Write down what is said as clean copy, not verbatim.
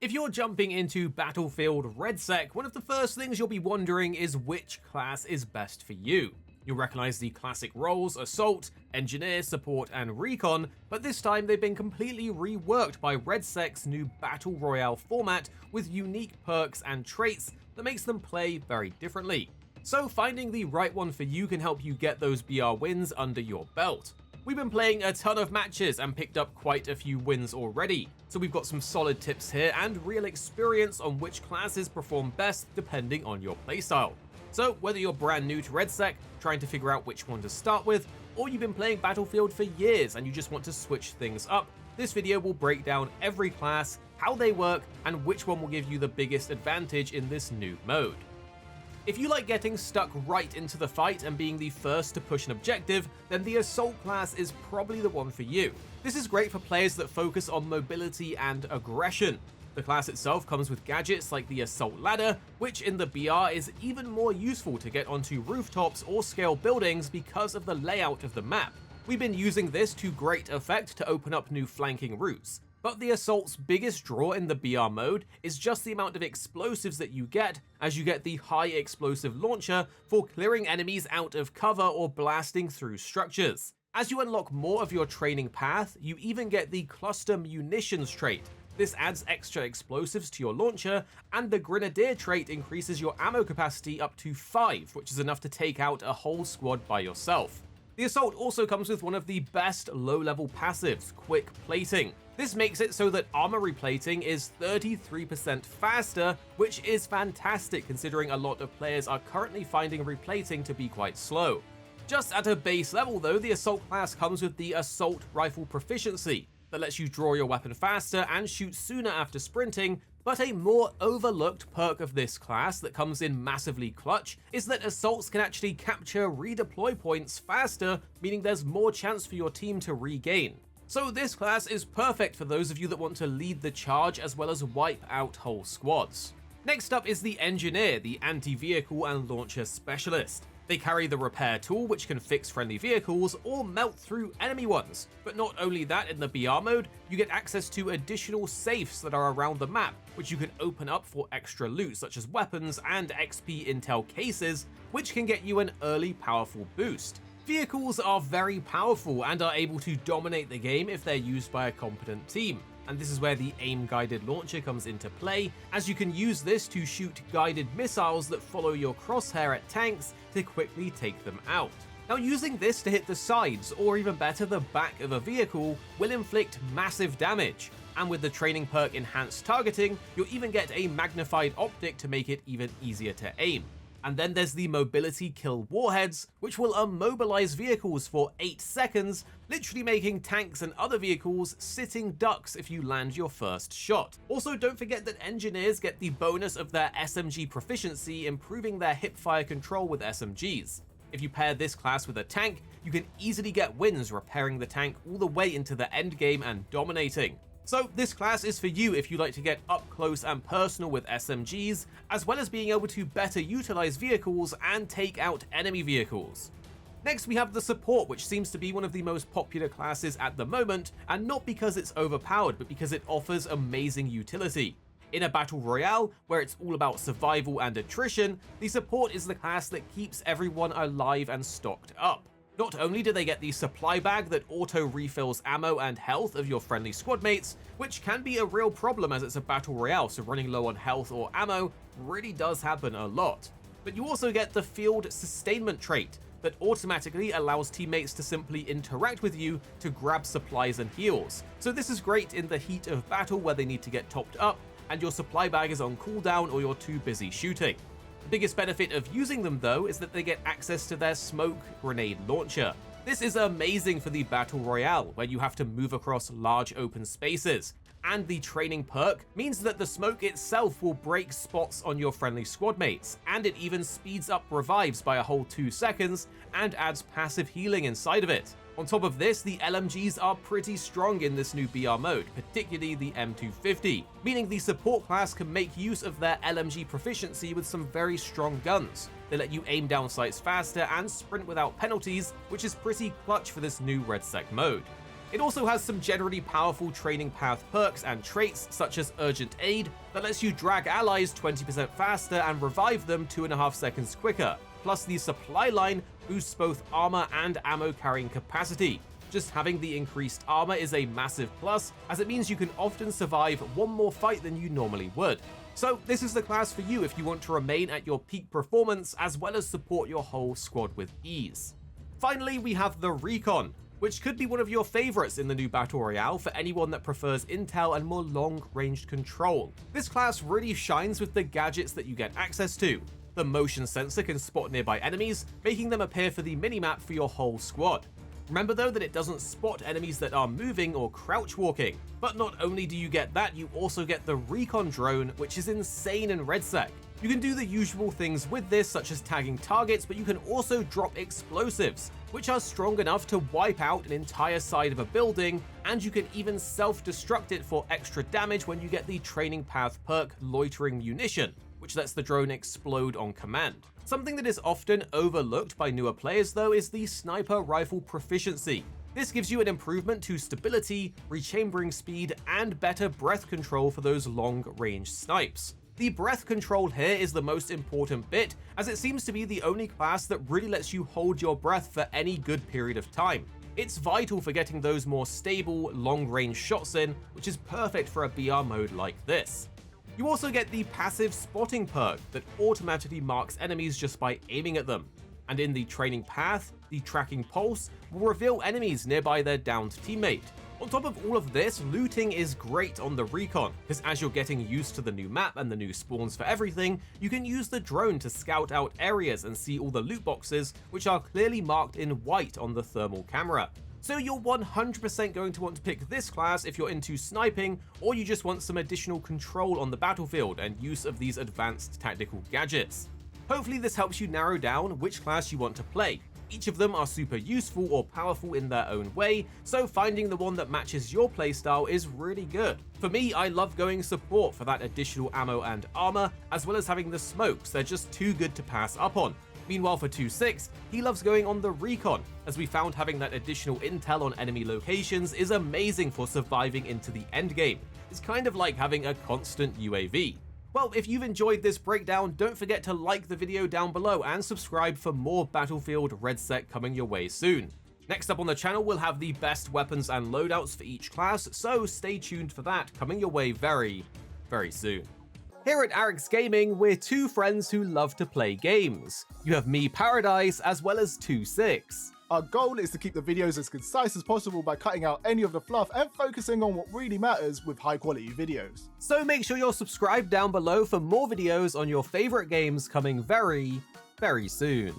If you're jumping into Battlefield Redsec, one of the first things you'll be wondering is which class is best for you. You'll recognize the classic roles Assault, Engineer, Support, and Recon, but this time they've been completely reworked by Redsec's new Battle Royale format with unique perks and traits that makes them play very differently. So finding the right one for you can help you get those BR wins under your belt. We've been playing a ton of matches and picked up quite a few wins already, so we've got some solid tips here and real experience on which classes perform best depending on your playstyle. So whether you're brand new to Redsec, trying to figure out which one to start with, or you've been playing Battlefield for years and you just want to switch things up, this video will break down every class, how they work, and which one will give you the biggest advantage in this new mode. If you like getting stuck right into the fight and being the first to push an objective, then the Assault class is probably the one for you. This is great for players that focus on mobility and aggression. The class itself comes with gadgets like the Assault Ladder, which in the BR is even more useful to get onto rooftops or scale buildings because of the layout of the map. We've been using this to great effect to open up new flanking routes. But the Assault's biggest draw in the BR mode is just the amount of explosives that you get, as you get the high explosive launcher for clearing enemies out of cover or blasting through structures. As you unlock more of your training path, you even get the cluster munitions trait. This adds extra explosives to your launcher, and the Grenadier trait increases your ammo capacity up to 5, which is enough to take out a whole squad by yourself. The Assault also comes with one of the best low-level passives, Quick Plating. This makes it so that armor replating is 33% faster, which is fantastic considering a lot of players are currently finding replating to be quite slow. Just at a base level though, the Assault class comes with the Assault Rifle Proficiency that lets you draw your weapon faster and shoot sooner after sprinting, but a more overlooked perk of this class that comes in massively clutch is that Assaults can actually capture redeploy points faster, meaning there's more chance for your team to regain. So this class is perfect for those of you that want to lead the charge as well as wipe out whole squads. Next up is the Engineer, the anti-vehicle and launcher specialist. They carry the repair tool, which can fix friendly vehicles or melt through enemy ones. But not only that, in the BR mode, you get access to additional safes that are around the map, which you can open up for extra loot such as weapons and XP intel cases, which can get you an early powerful boost. Vehicles are very powerful and are able to dominate the game if they're used by a competent team. And this is where the aim-guided launcher comes into play, as you can use this to shoot guided missiles that follow your crosshair at tanks to quickly take them out. Now using this to hit the sides, or even better the back of a vehicle, will inflict massive damage. And with the training perk Enhanced Targeting, you'll even get a magnified optic to make it even easier to aim. And then there's the Mobility Kill Warheads, which will immobilize vehicles for 8 seconds, literally making tanks and other vehicles sitting ducks if you land your first shot. Also, don't forget that Engineers get the bonus of their SMG proficiency, improving their hipfire control with SMGs. If you pair this class with a tank, you can easily get wins repairing the tank all the way into the endgame and dominating. So this class is for you if you like to get up close and personal with SMGs, as well as being able to better utilize vehicles and take out enemy vehicles. Next we have the Support, which seems to be one of the most popular classes at the moment, and not because it's overpowered, but because it offers amazing utility. In a Battle Royale, where it's all about survival and attrition, the Support is the class that keeps everyone alive and stocked up. Not only do they get the supply bag that auto-refills ammo and health of your friendly squad mates, which can be a real problem as it's a Battle Royale, so running low on health or ammo really does happen a lot. But you also get the Field Sustainment trait that automatically allows teammates to simply interact with you to grab supplies and heals. So this is great in the heat of battle where they need to get topped up and your supply bag is on cooldown or you're too busy shooting. The biggest benefit of using them though is that they get access to their smoke grenade launcher. This is amazing for the Battle Royale, where you have to move across large open spaces. And the training perk means that the smoke itself will break spots on your friendly squad mates, and it even speeds up revives by a whole 2 seconds and adds passive healing inside of it. On top of this, the LMGs are pretty strong in this new BR mode, particularly the M250, meaning the Support class can make use of their LMG proficiency with some very strong guns. They let you aim down sights faster and sprint without penalties, which is pretty clutch for this new Redsec mode. It also has some generally powerful training path perks and traits such as Urgent Aid that lets you drag allies 20% faster and revive them 2.5 seconds quicker. Plus the supply line boosts both armor and ammo carrying capacity. Just having the increased armor is a massive plus, as it means you can often survive one more fight than you normally would. So this is the class for you if you want to remain at your peak performance as well as support your whole squad with ease. Finally, we have the Recon, which could be one of your favorites in the new Battle Royale for anyone that prefers intel and more long-range control. This class really shines with the gadgets that you get access to. The motion sensor can spot nearby enemies, making them appear for the minimap for your whole squad. Remember though that it doesn't spot enemies that are moving or crouch walking. But not only do you get that, you also get the Recon drone, which is insane in Redsec. You can do the usual things with this, such as tagging targets, but you can also drop explosives, which are strong enough to wipe out an entire side of a building, and you can even self-destruct it for extra damage when you get the training path perk Loitering Munition, which lets the drone explode on command. Something that is often overlooked by newer players though is the sniper rifle proficiency. This gives you an improvement to stability, rechambering speed, and better breath control for those long-range snipes. The breath control here is the most important bit, as it seems to be the only class that really lets you hold your breath for any good period of time. It's vital for getting those more stable, long-range shots in, which is perfect for a BR mode like this. You also get the passive spotting perk that automatically marks enemies just by aiming at them. And in the training path, the tracking pulse will reveal enemies nearby their downed teammate. On top of all of this, looting is great on the Recon, because as you're getting used to the new map and the new spawns for everything, you can use the drone to scout out areas and see all the loot boxes, which are clearly marked in white on the thermal camera. So you're 100% going to want to pick this class if you're into sniping, or you just want some additional control on the battlefield and use of these advanced tactical gadgets. Hopefully this helps you narrow down which class you want to play. Each of them are super useful or powerful in their own way, so finding the one that matches your playstyle is really good. For me, I love going support for that additional ammo and armor, as well as having the smokes. They're just too good to pass up on. Meanwhile for 2-6, he loves going on the Recon, as we found having that additional intel on enemy locations is amazing for surviving into the endgame. It's kind of like having a constant UAV. Well, if you've enjoyed this breakdown, don't forget to like the video down below and subscribe for more Battlefield Redsec coming your way soon. Next up on the channel, we'll have the best weapons and loadouts for each class, so stay tuned for that coming your way very, very soon. Here at Arekkz Gaming, we're two friends who love to play games. You have me, Paradise, as well as 2-6. Our goal is to keep the videos as concise as possible by cutting out any of the fluff and focusing on what really matters with high quality videos. So make sure you're subscribed down below for more videos on your favorite games coming very, very soon.